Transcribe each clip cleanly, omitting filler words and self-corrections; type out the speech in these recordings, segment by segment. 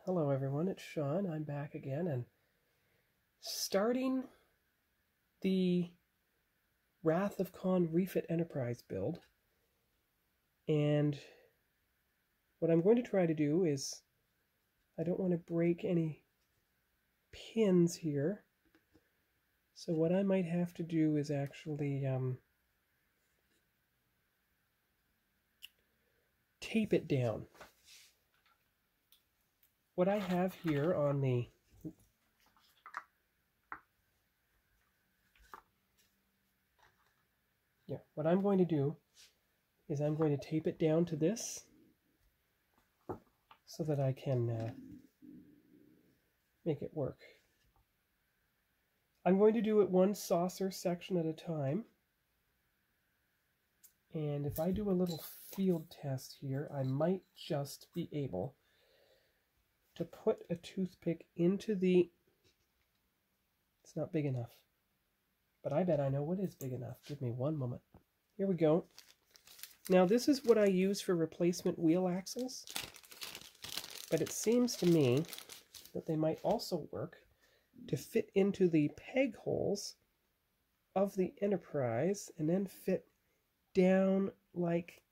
Hello everyone, it's Sean. I'm back again and starting the Wrath of Khan Refit Enterprise build. And what I'm going to try to do is, I don't want to break any pins here. So what I might have to do is actually tape it down. What I have here on the what I'm going to do is I'm going to tape it down to this so that I can make it work. I'm going to do it one saucer section at a time. And if I do a little field test here, I might just be able to put a toothpick into the... It's not big enough. But I bet I know what is big enough. Give me one moment. Here we go. Now this is what I use for replacement wheel axles. But it seems to me that they might also work to fit into the peg holes of the Enterprise and then fit down like...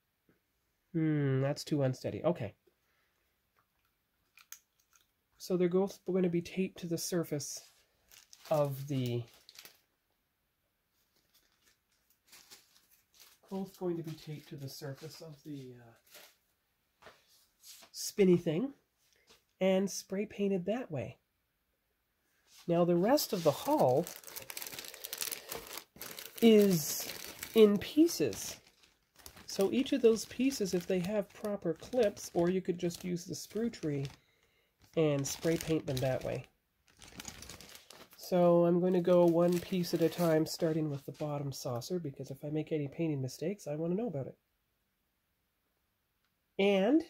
that's too unsteady. Okay. So they're both going to be taped to the surface of the... Both going to be taped to the surface of the spinny thing and spray painted that way. Now the rest of the hull is in pieces. So each of those pieces, if they have proper clips, or you could just use the sprue tree and spray paint them that way. So I'm going to go one piece at a time, starting with the bottom saucer, because if I make any painting mistakes, I want to know about it. And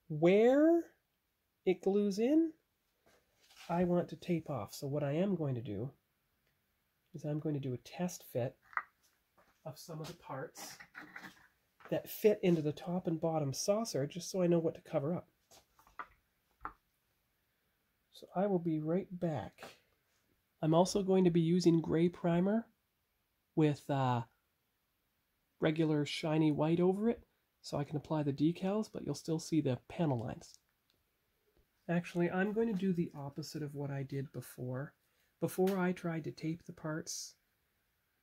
where it glues in, I want to tape off. So what I am going to do is I'm going to do a test fit of some of the parts that fit into the top and bottom saucer, just so I know what to cover up. So I will be right back. I'm also going to be using gray primer with regular shiny white over it, so I can apply the decals, but you'll still see the panel lines. Actually, I'm going to do the opposite of what I did before. Before I tried to tape the parts,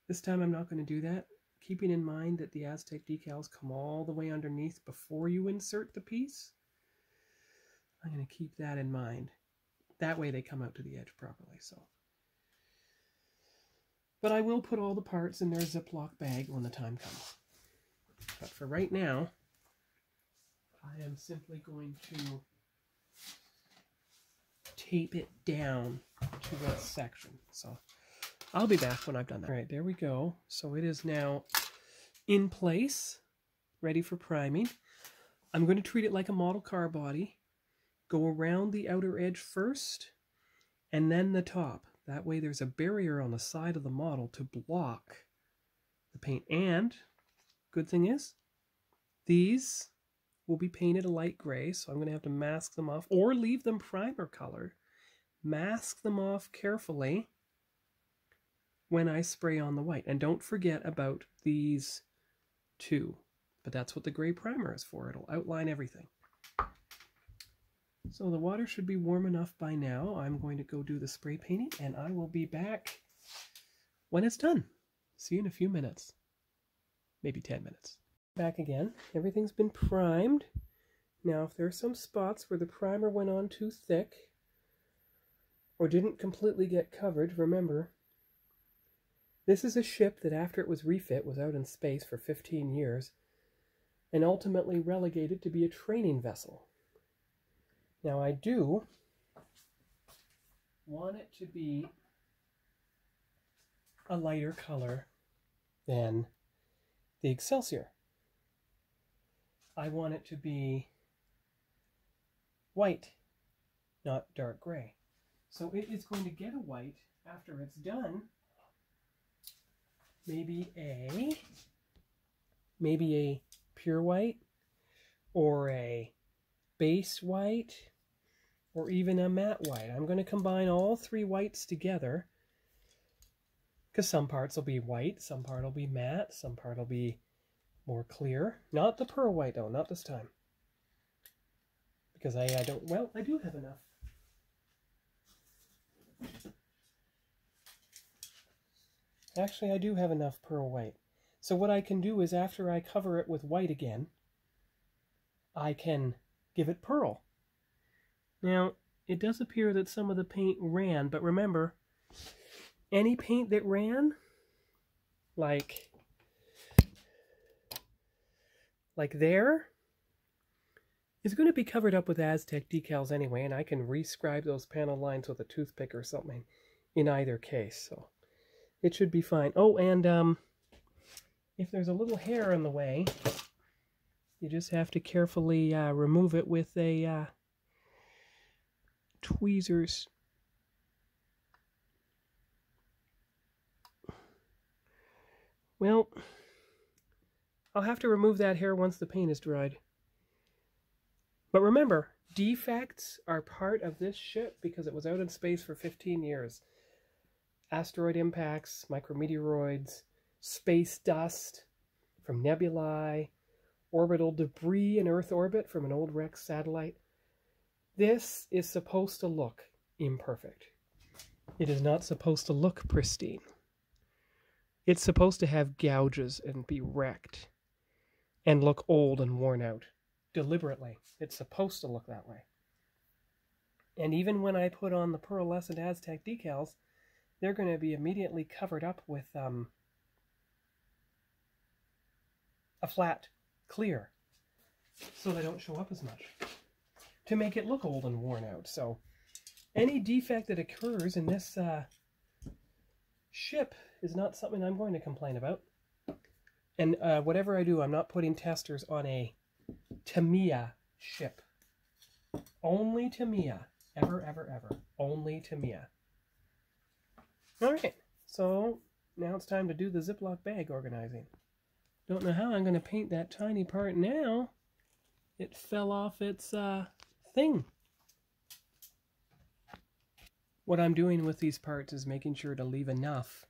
this time I'm not going to do that, keeping in mind that the Aztec decals come all the way underneath before you insert the piece. I'm going to keep that in mind. That way they come out to the edge properly. But I will put all the parts in their Ziploc bag when the time comes. But for right now, I am simply going to tape it down to that section. So I'll be back when I've done that. All right, there we go. So it is now in place, ready for priming. I'm going to treat it like a model car body. Go around the outer edge first, and then the top. That way there's a barrier on the side of the model to block the paint. And, good thing is, these will be painted a light gray, so I'm going to have to mask them off, or leave them primer color. Mask them off carefully when I spray on the white. And don't forget about these two. But that's what the gray primer is for. It'll outline everything. So the water should be warm enough by now. I'm going to go do the spray painting, and I will be back when it's done. See you in a few minutes. Maybe 10 minutes. Back again. Everything's been primed. Now, if there are some spots where the primer went on too thick or didn't completely get covered, remember, this is a ship that after it was refit was out in space for 15 years and ultimately relegated to be a training vessel. Now I do want it to be a lighter color than the Excelsior. I want it to be white, not dark gray. So it is going to get a white after it's done. Maybe a pure white or a base white or even a matte white. I'm going to combine all three whites together because some parts will be white, some part will be matte, some part will be more clear. Not the pearl white though, not this time. Because I don't, well, I do have enough. Actually, I do have enough pearl white. So what I can do is after I cover it with white again, I can give it pearl. Now, it does appear that some of the paint ran, but remember, any paint that ran, like there, is going to be covered up with Aztec decals anyway, and I can rescribe those panel lines with a toothpick or something in either case, so it should be fine. Oh, and if there's a little hair in the way, you just have to carefully remove it with a tweezers. Well, I'll have to remove that hair once the paint is dried. But remember, defects are part of this ship because it was out in space for 15 years. Asteroid impacts, micrometeoroids, space dust from nebulae, orbital debris in Earth orbit from an old wrecked satellite. This is supposed to look imperfect. It is not supposed to look pristine. It's supposed to have gouges and be wrecked and look old and worn out. Deliberately. It's supposed to look that way. And even when I put on the pearlescent Aztec decals, they're going to be immediately covered up with a flat clear so they don't show up as much to make it look old and worn out. So any defect that occurs in this ship is not something I'm going to complain about. And whatever I do, I'm not putting testers on a Tamiya ship. Only Tamiya. Ever, ever, ever. Only Tamiya. Alright, so now it's time to do the Ziploc bag organizing. Don't know how I'm going to paint that tiny part now. It fell off its thing. What I'm doing with these parts is making sure to leave enough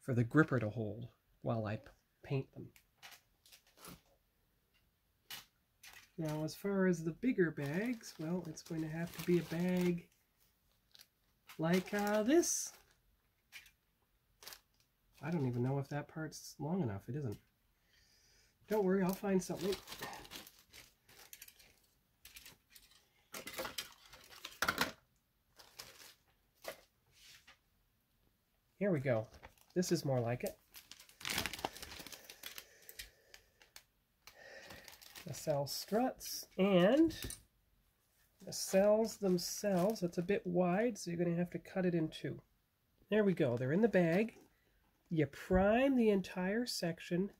for the gripper to hold while I paint them. Now, as far as the bigger bags, well, it's going to have to be a bag like this. I don't even know if that part's long enough. It isn't. Don't worry, I'll find something. Here we go. This is more like it. Nacelle struts and nacelles themselves. It's a bit wide, so you're going to have to cut it in two. There we go. They're in the bag. You prime the entire section,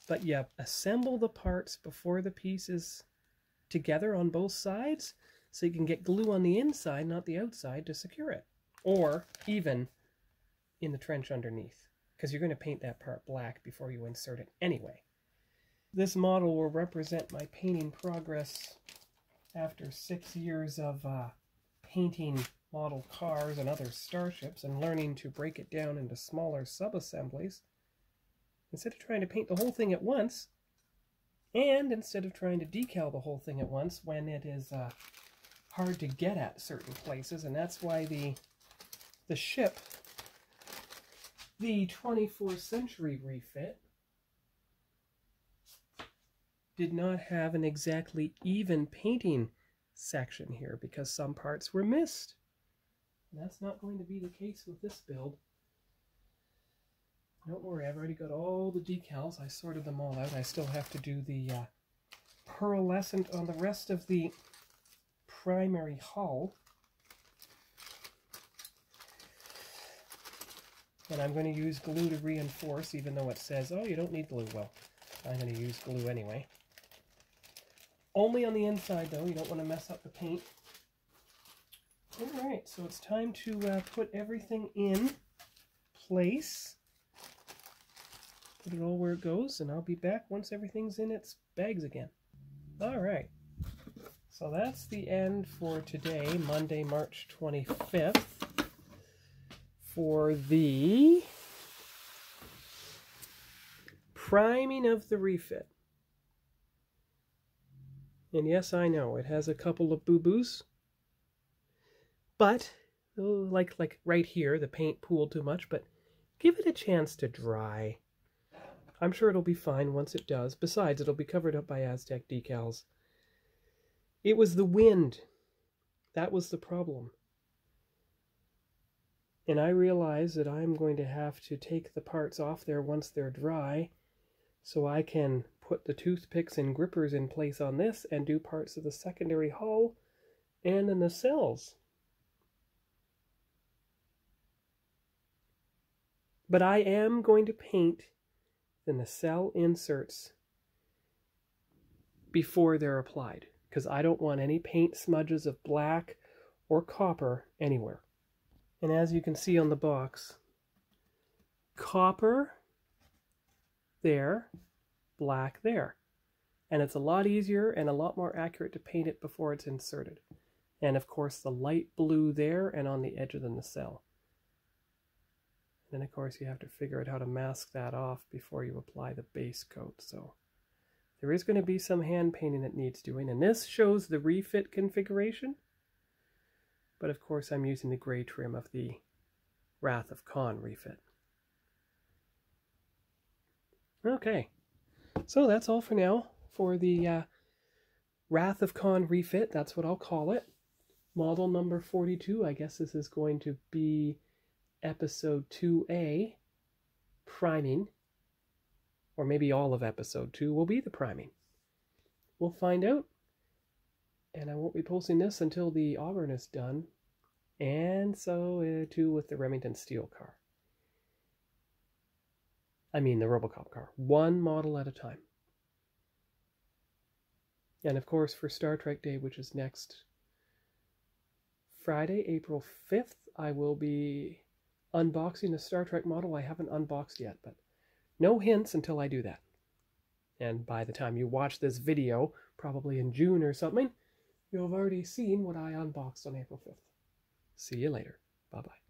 but you assemble the parts before the piece is together on both sides, so you can get glue on the inside, not the outside, to secure it. Or even in the trench underneath, because you're going to paint that part black before you insert it anyway. This model will represent my painting progress after 6 years of painting model cars and other starships and learning to break it down into smaller sub-assemblies instead of trying to paint the whole thing at once, and instead of trying to decal the whole thing at once when it is hard to get at certain places. And that's why the ship, the 24th century refit, did not have an exactly even painting section here because some parts were missed. And that's not going to be the case with this build. Don't worry, I've already got all the decals. I sorted them all out. I still have to do the pearlescent on the rest of the primary hull. And I'm going to use glue to reinforce, even though it says, oh, you don't need glue. Well, I'm going to use glue anyway. Only on the inside, though. You don't want to mess up the paint. Alright, so it's time to put everything in place. Put it all where it goes, and I'll be back once everything's in its bags again. Alright, So that's the end for today, Monday, March 25th, for the priming of the refit. And yes, I know, it has a couple of boo-boos, but, like right here, the paint pooled too much, but give it a chance to dry. I'm sure it'll be fine once it does. Besides, it'll be covered up by Aztec decals. It was the wind. That was the problem. And I realize that I'm going to have to take the parts off there once they're dry, so I can put the toothpicks and grippers in place on this and do parts of the secondary hull and the nacelles. But I am going to paint the nacelle inserts before they're applied, because I don't want any paint smudges of black or copper anywhere. And as you can see on the box, copper there, black there. And it's a lot easier and a lot more accurate to paint it before it's inserted. And of course the light blue there and on the edge of the nacelle. And then of course you have to figure out how to mask that off before you apply the base coat. So there is going to be some hand painting that needs doing. And this shows the refit configuration. But of course I'm using the gray trim of the Wrath of Khan refit. Okay, so that's all for now for the Wrath of Khan refit. That's what I'll call it. Model number 42. I guess this is going to be episode 2A, priming. Or maybe all of episode 2 will be the priming. We'll find out. And I won't be posting this until the Auburn is done. And so too with the Remington Steel car. I mean the Robocop car. One model at a time. And of course for Star Trek Day, which is next Friday, April 5th, I will be unboxing a Star Trek model I haven't unboxed yet, but no hints until I do that. And by the time you watch this video, probably in June or something, you'll have already seen what I unboxed on April 5th. See you later. Bye-bye.